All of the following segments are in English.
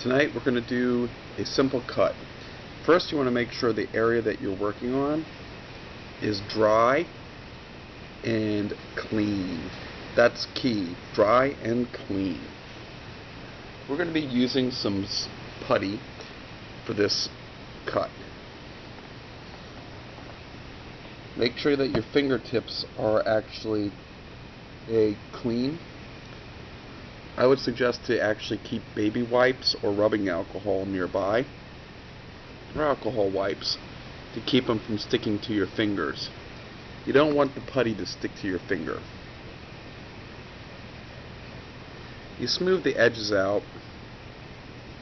Tonight we're going to do a simple cut. First, you want to make sure the area that you're working on is dry and clean. That's key, dry and clean. We're going to be using some putty for this cut. Make sure that your fingertips are actually clean. I would suggest to actually keep baby wipes or rubbing alcohol nearby, or alcohol wipes, to keep them from sticking to your fingers. You don't want the putty to stick to your finger. You smooth the edges out.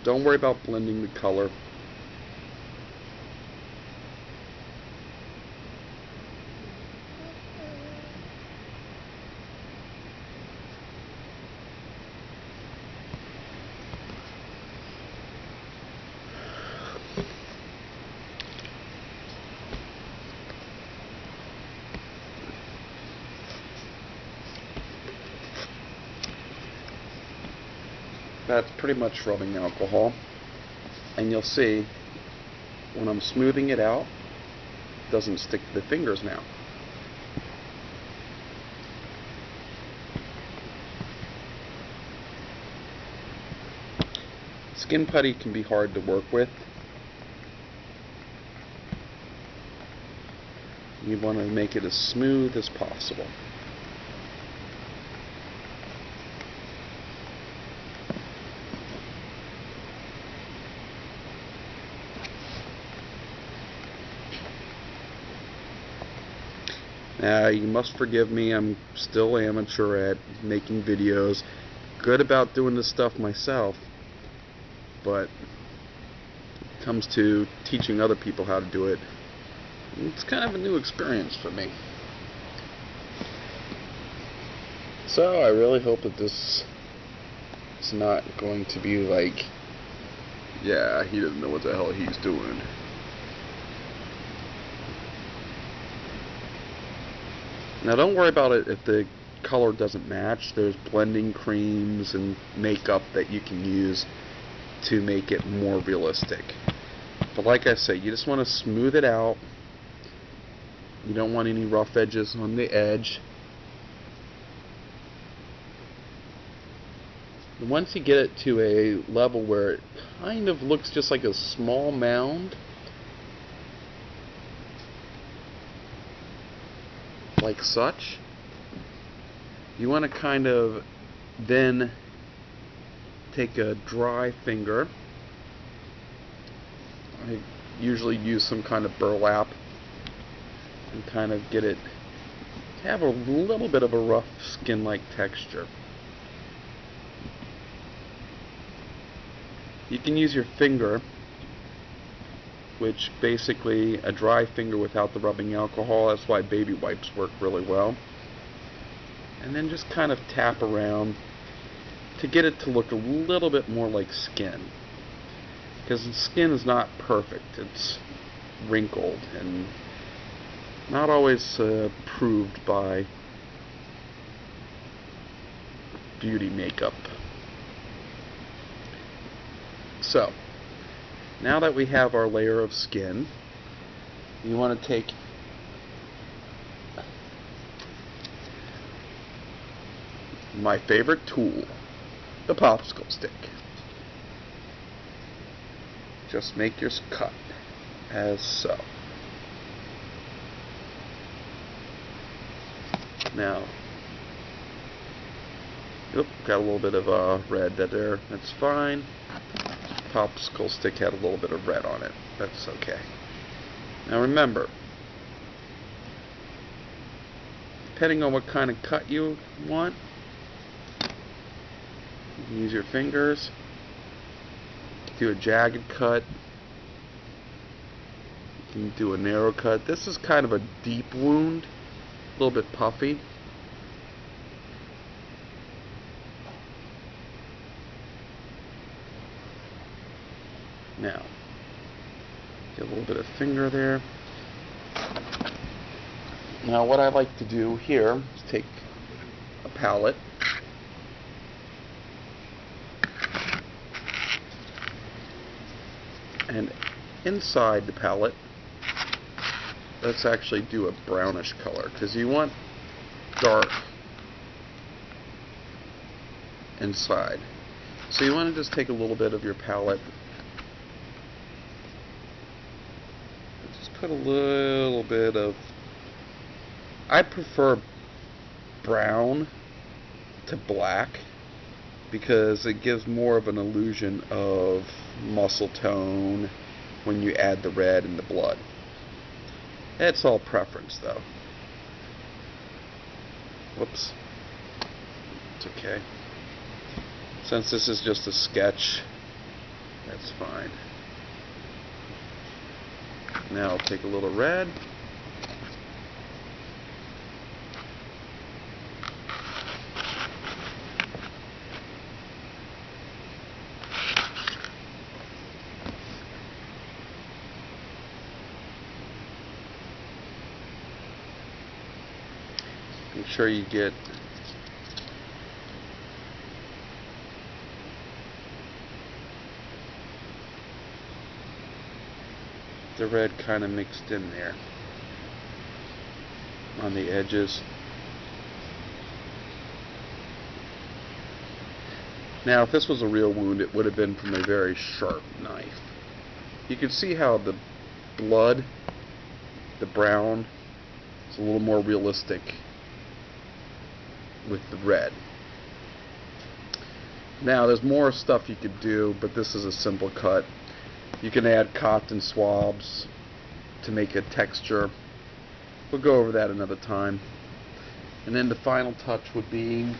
Don't worry about blending the color. That's pretty much rubbing alcohol, and you'll see when I'm smoothing it out, it doesn't stick to the fingers now. Skin putty can be hard to work with. You want to make it as smooth as possible. Now, you must forgive me, I'm still amateur at making videos. Good about doing this stuff myself, but when it comes to teaching other people how to do it, it's kind of a new experience for me. So I really hope that this is not going to be like, yeah, he doesn't know what the hell he's doing. Now don't worry about it if the color doesn't match. There's blending creams and makeup that you can use to make it more realistic. But like I say, you just want to smooth it out. You don't want any rough edges on the edge. And once you get it to a level where it kind of looks just like a small mound, like such, you want to kind of then take a dry finger. I usually use some kind of burlap and kind of get it to have a little bit of a rough skin-like texture. You can use your finger, which basically a dry finger without the rubbing alcohol. That's why baby wipes work really well. And then just kind of tap around to get it to look a little bit more like skin. Because the skin is not perfect. It's wrinkled and not always approved by beauty makeup. So, now that we have our layer of skin, you want to take my favorite tool, the popsicle stick. Just make your cut as so. Now, oop, got a little bit of red there. That's fine. Popsicle stick had a little bit of red on it. That's okay. Now remember, depending on what kind of cut you want, you can use your fingers. Do a jagged cut. You can do a narrow cut. This is kind of a deep wound, a little bit puffy. Now, get a little bit of finger there. Now what I like to do here is take a palette And inside the palette, let's actually do a brownish color, because you want dark inside. So you want to just take a little bit of your palette, just put a little bit of, I prefer brown to black, because it gives more of an illusion of muscle tone when you add the red and the blood. It's all preference though. Whoops. It's okay. Since this is just a sketch, that's fine. Now I'll take a little red. Make sure you get the red kind of mixed in there on the edges. Now, if this was a real wound, it would have been from a very sharp knife. You can see how the blood, the brown, is a little more realistic with the red. Now, there's more stuff you could do, but this is a simple cut. You can add cotton swabs to make a texture. We'll go over that another time. And then the final touch would be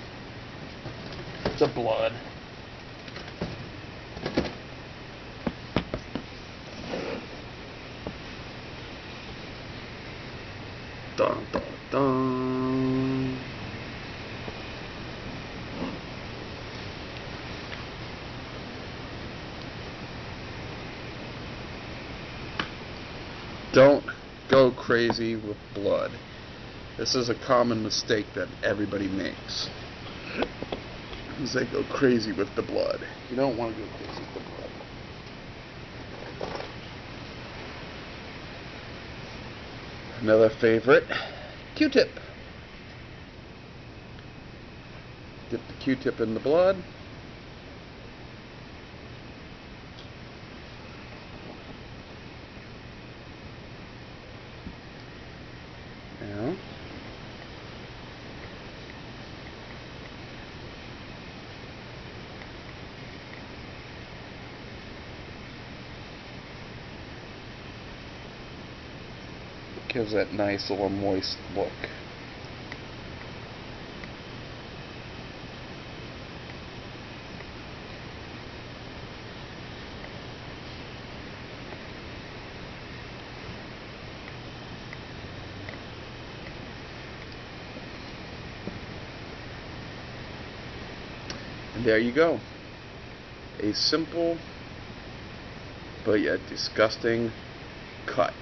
the blood. Dun, dun, dun. Don't go crazy with blood. This is a common mistake that everybody makes. Is they go crazy with the blood. You don't want to go crazy with the blood. Another favorite, Q-tip. Dip the Q-tip in the blood. Now, it gives that nice little moist look. And there you go. A simple but yet disgusting cut.